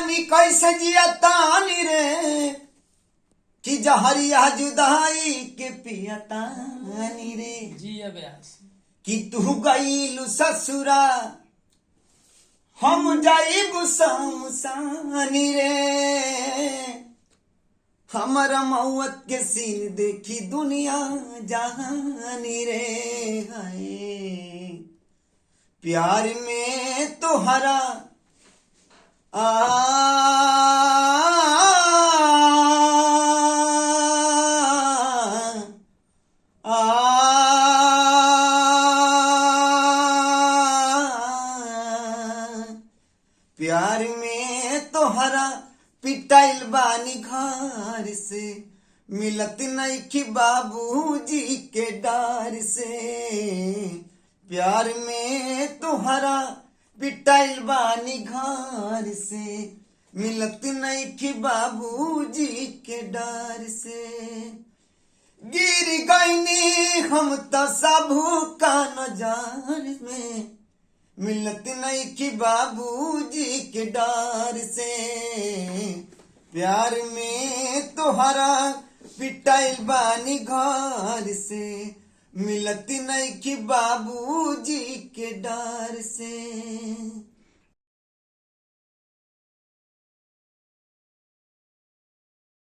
बानी कैसे जियतानी रे कि जहरिया जुदाई के पियतानी रे जी अभ्यास कि तू गईलु ससुरा हम जाइबु शमशानी रे हमारा मौत के सीन देखी दुनिया जहानी रे हाय प्यार में तोहरा प्यार में तोहरा पिटाइल बानी घर से मिलत नहीं कि बाबूजी के डर से प्यार में तोहरा पिटाइल बानी घर से मिलत नहीं कि बाबूजी के डर से गिर गईनी हम तो सबू का नजर में मिलत नहीं कि बाबूजी के डर से प्यार में तोहरा पिटाइल बानी घर से मिलत नहीं कि बाबूजी के डर से।